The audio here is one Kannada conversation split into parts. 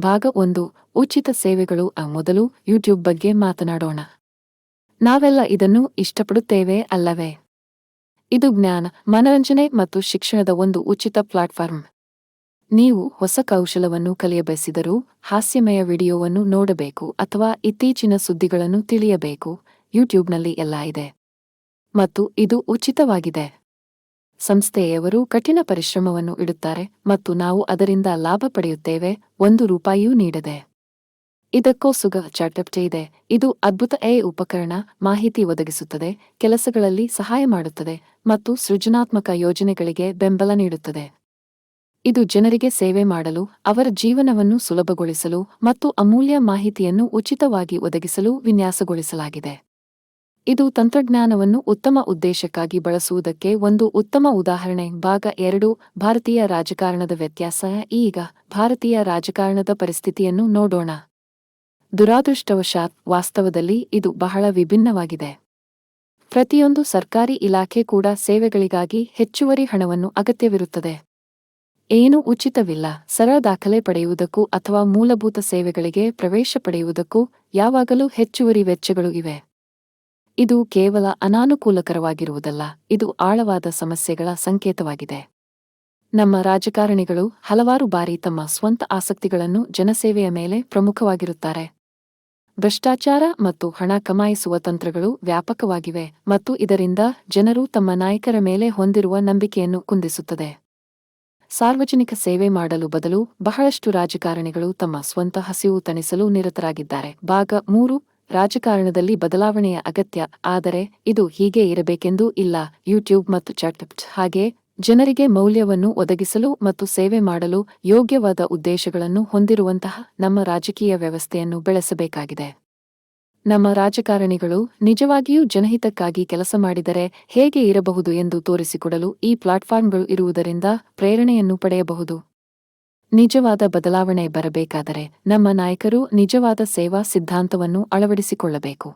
ಭಾಗ 1 ಉಚಿತ ಸೇವೆಗಳು. ಮೊದಲು ಯೂಟ್ಯೂಬ್ ಬಗ್ಗೆ ಮಾತನಾಡೋಣ. ನಾವೆಲ್ಲ ಇದನ್ನು ಇಷ್ಟಪಡುತ್ತೇವೆ ಅಲ್ಲವೇ? ಇದು ಜ್ಞಾನ, ಮನರಂಜನೆ ಮತ್ತು ಶಿಕ್ಷಣದ ಒಂದು ಉಚಿತ ಪ್ಲಾಟ್ಫಾರ್ಮ್. ನೀವು ಹೊಸ ಕೌಶಲವನ್ನು ಕಲಿಯಬಯಸಿದರೂ, ಹಾಸ್ಯಮಯ ವಿಡಿಯೋವನ್ನು ನೋಡಬೇಕು ಅಥವಾ ಇತ್ತೀಚಿನ ಸುದ್ದಿಗಳನ್ನು ತಿಳಿಯಬೇಕು, ಯೂಟ್ಯೂಬ್ನಲ್ಲಿ ಎಲ್ಲ ಇದೆ. ಮತ್ತು ಇದು ಉಚಿತವಾಗಿದೆ. ಸಂಸ್ಥೆಯವರು ಕಠಿಣ ಪರಿಶ್ರಮವನ್ನು ಇಡುತ್ತಾರೆ ಮತ್ತು ನಾವು ಅದರಿಂದ ಲಾಭ ಪಡೆಯುತ್ತೇವೆ, 1 ರೂಪಾಯಿಯೂ ನೀಡದೆ. ಇದಕ್ಕೋಸ್ಕರ ಚಾಟ್ಜಿಪಿಟಿ ಇದೆ. ಇದು ಅದ್ಭುತ ಉಪಕರಣ, ಮಾಹಿತಿ ಒದಗಿಸುತ್ತದೆ, ಕೆಲಸಗಳಲ್ಲಿ ಸಹಾಯ ಮಾಡುತ್ತದೆ ಮತ್ತು ಸೃಜನಾತ್ಮಕ ಯೋಜನೆಗಳಿಗೆ ಬೆಂಬಲ ನೀಡುತ್ತದೆ. ಇದು ಜನರಿಗೆ ಸೇವೆ ಮಾಡಲು, ಅವರ ಜೀವನವನ್ನು ಸುಲಭಗೊಳಿಸಲು ಮತ್ತು ಅಮೂಲ್ಯ ಮಾಹಿತಿಯನ್ನು ಉಚಿತವಾಗಿ ಒದಗಿಸಲು ವಿನ್ಯಾಸಗೊಳಿಸಲಾಗಿದೆ. ಇದು ತಂತ್ರಜ್ಞಾನವನ್ನು ಉತ್ತಮ ಉದ್ದೇಶಕ್ಕಾಗಿ ಬಳಸುವುದಕ್ಕೆ ಒಂದು ಉತ್ತಮ ಉದಾಹರಣೆ. ಭಾಗ 2 ಭಾರತೀಯ ರಾಜಕಾರಣದ ವ್ಯತ್ಯಾಸ. ಈಗ ಭಾರತೀಯ ರಾಜಕಾರಣದ ಪರಿಸ್ಥಿತಿಯನ್ನು ನೋಡೋಣ. ದುರಾದೃಷ್ಟವಶಾತ್ ವಾಸ್ತವದಲ್ಲಿ ಇದು ಬಹಳ ವಿಭಿನ್ನವಾಗಿದೆ. ಪ್ರತಿಯೊಂದು ಸರ್ಕಾರಿ ಇಲಾಖೆ ಕೂಡ ಸೇವೆಗಳಿಗಾಗಿ ಹೆಚ್ಚುವರಿ ಹಣವನ್ನು ಅಗತ್ಯವಿರುತ್ತದೆ. ಏನೂ ಉಚಿತವಿಲ್ಲ. ಸರಳ ದಾಖಲೆ ಪಡೆಯುವುದಕ್ಕೂ ಅಥವಾ ಮೂಲಭೂತ ಸೇವೆಗಳಿಗೆ ಪ್ರವೇಶ ಪಡೆಯುವುದಕ್ಕೂ ಯಾವಾಗಲೂ ಹೆಚ್ಚುವರಿ ವೆಚ್ಚಗಳು ಇವೆ. ಇದು ಕೇವಲ ಅನಾನುಕೂಲಕರವಾಗಿರುವುದಲ್ಲ, ಇದು ಆಳವಾದ ಸಮಸ್ಯೆಗಳ ಸಂಕೇತವಾಗಿದೆ. ನಮ್ಮ ರಾಜಕಾರಣಿಗಳು ಹಲವಾರು ಬಾರಿ ತಮ್ಮ ಸ್ವಂತ ಆಸಕ್ತಿಗಳನ್ನು ಜನಸೇವೆಯ ಮೇಲೆ ಪ್ರಮುಖವಾಗಿರುತ್ತಾರೆ. ಭ್ರಷ್ಟಾಚಾರ ಮತ್ತು ಹಣ ಕಮಾಯಿಸುವ ತಂತ್ರಗಳು ವ್ಯಾಪಕವಾಗಿವೆ ಮತ್ತು ಇದರಿಂದ ಜನರು ತಮ್ಮ ನಾಯಕರ ಮೇಲೆ ಹೊಂದಿರುವ ನಂಬಿಕೆಯನ್ನು ಕುಂದಿಸುತ್ತದೆ. ಸಾರ್ವಜನಿಕ ಸೇವೆ ಮಾಡಲು ಬದಲು ಬಹಳಷ್ಟು ರಾಜಕಾರಣಿಗಳು ತಮ್ಮ ಸ್ವಂತ ಹಸಿವು ತಣಿಸಲು ನಿರತರಾಗಿದ್ದಾರೆ. ಭಾಗ 3 ರಾಜಕಾರಣದಲ್ಲಿ ಬದಲಾವಣೆಯ ಅಗತ್ಯ. ಆದರೆ ಇದು ಹೀಗೆ ಇರಬೇಕೆಂದೂ ಇಲ್ಲ. ಯೂಟ್ಯೂಬ್ ಮತ್ತು ಚಾಟ್ಜಿಪಿಟಿ ಹಾಗೆ ಜನರಿಗೆ ಮೌಲ್ಯವನ್ನು ಒದಗಿಸಲು ಮತ್ತು ಸೇವೆ ಮಾಡಲು ಯೋಗ್ಯವಾದ ಉದ್ದೇಶಗಳನ್ನು ಹೊಂದಿರುವಂತಹ ನಮ್ಮ ರಾಜಕೀಯ ವ್ಯವಸ್ಥೆಯನ್ನು ಬೆಳೆಸಬೇಕಾಗಿದೆ. ನಮ್ಮ ರಾಜಕಾರಣಿಗಳು ನಿಜವಾಗಿಯೂ ಜನಹಿತಕ್ಕಾಗಿ ಕೆಲಸ ಮಾಡಿದರೆ ಹೇಗೆ ಇರಬಹುದು ಎಂದು ತೋರಿಸಿಕೊಡಲು ಈ ಪ್ಲಾಟ್ಫಾರ್ಮ್ಗಳು ಇರುವುದರಿಂದ ಪ್ರೇರಣೆಯನ್ನು ಪಡೆಯಬಹುದು. ನಿಜವಾದ ಬದಲಾವಣೆ ಬರಬೇಕಾದರೆ ನಮ್ಮ ನಾಯಕರು ನಿಜವಾದ ಸೇವಾ ಸಿದ್ಧಾಂತವನ್ನು ಅಳವಡಿಸಿಕೊಳ್ಳಬೇಕು.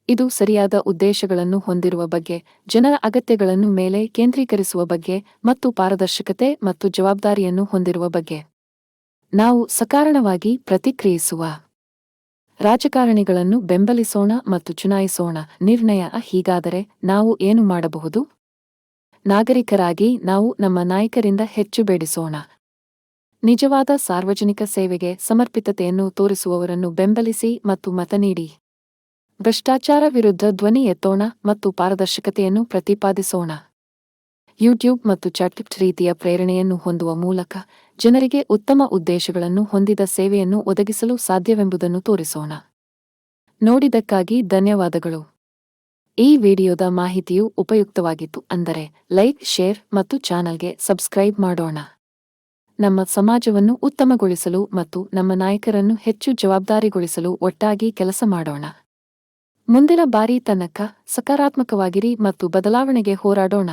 ಇದು ಸರಿಯಾದ ಉದ್ದೇಶಗಳನ್ನು ಹೊಂದಿರುವ ಬಗ್ಗೆ, ಜನರ ಅಗತ್ಯಗಳನ್ನು ಮೇಲೆ ಕೇಂದ್ರೀಕರಿಸುವ ಬಗ್ಗೆ ಮತ್ತು ಪಾರದರ್ಶಕತೆ ಮತ್ತು ಜವಾಬ್ದಾರಿಯನ್ನು ಹೊಂದಿರುವ ಬಗ್ಗೆ. ನಾವು ಸಕಾರಣವಾಗಿ ಪ್ರತಿಕ್ರಿಯಿಸುವ ರಾಜಕಾರಣಿಗಳನ್ನು ಬೆಂಬಲಿಸೋಣ ಮತ್ತು ಚುನಾಯಿಸೋಣ. ನಿರ್ಣಯ. ಹೀಗಾದರೆ ನಾವು ಏನು ಮಾಡಬಹುದು? ನಾಗರಿಕರಾಗಿ ನಾವು ನಮ್ಮ ನಾಯಕರಿಂದ ಹೆಚ್ಚು ಬೇಡಿಸೋಣ. ನಿಜವಾದ ಸಾರ್ವಜನಿಕ ಸೇವೆಗೆ ಸಮರ್ಪಿತತೆಯನ್ನು ತೋರಿಸುವವರನ್ನು ಬೆಂಬಲಿಸಿ ಮತ್ತು ಮತ ನೀಡಿ. ಭ್ರಷ್ಟಾಚಾರ ವಿರುದ್ಧ ಧ್ವನಿ ಎತ್ತೋಣ ಮತ್ತು ಪಾರದರ್ಶಕತೆಯನ್ನು ಪ್ರತಿಪಾದಿಸೋಣ. ಯೂಟ್ಯೂಬ್ ಮತ್ತು ಚಾಟ್ಜಿಪಿಟಿ ರೀತಿಯ ಪ್ರೇರಣೆಯನ್ನು ಹೊಂದುವ ಮೂಲಕ ಜನರಿಗೆ ಉತ್ತಮ ಉದ್ದೇಶಗಳನ್ನು ಹೊಂದಿದ ಸೇವೆಯನ್ನು ಒದಗಿಸಲು ಸಾಧ್ಯವೆಂಬುದನ್ನು ತೋರಿಸೋಣ. ನೋಡಿದ್ದಕ್ಕಾಗಿ ಧನ್ಯವಾದಗಳು. ಈ ವಿಡಿಯೋದ ಮಾಹಿತಿಯು ಉಪಯುಕ್ತವಾಗಿತ್ತು ಅಂದರೆ ಲೈಕ್, ಶೇರ್ ಮತ್ತು ಚಾನಲ್ಗೆ ಸಬ್ಸ್ಕ್ರೈಬ್ ಮಾಡೋಣ. ನಮ್ಮ ಸಮಾಜವನ್ನು ಉತ್ತಮಗೊಳಿಸಲು ಮತ್ತು ನಮ್ಮ ನಾಯಕರನ್ನು ಹೆಚ್ಚು ಜವಾಬ್ದಾರಿಗೊಳಿಸಲು ಒಟ್ಟಾಗಿ ಕೆಲಸ ಮಾಡೋಣ. ಮುಂದಿನ ಬಾರಿ ತನಕ ಸಕಾರಾತ್ಮಕವಾಗಿರಿ ಮತ್ತು ಬದಲಾವಣೆಗೆ ಹೋರಾಡೋಣ.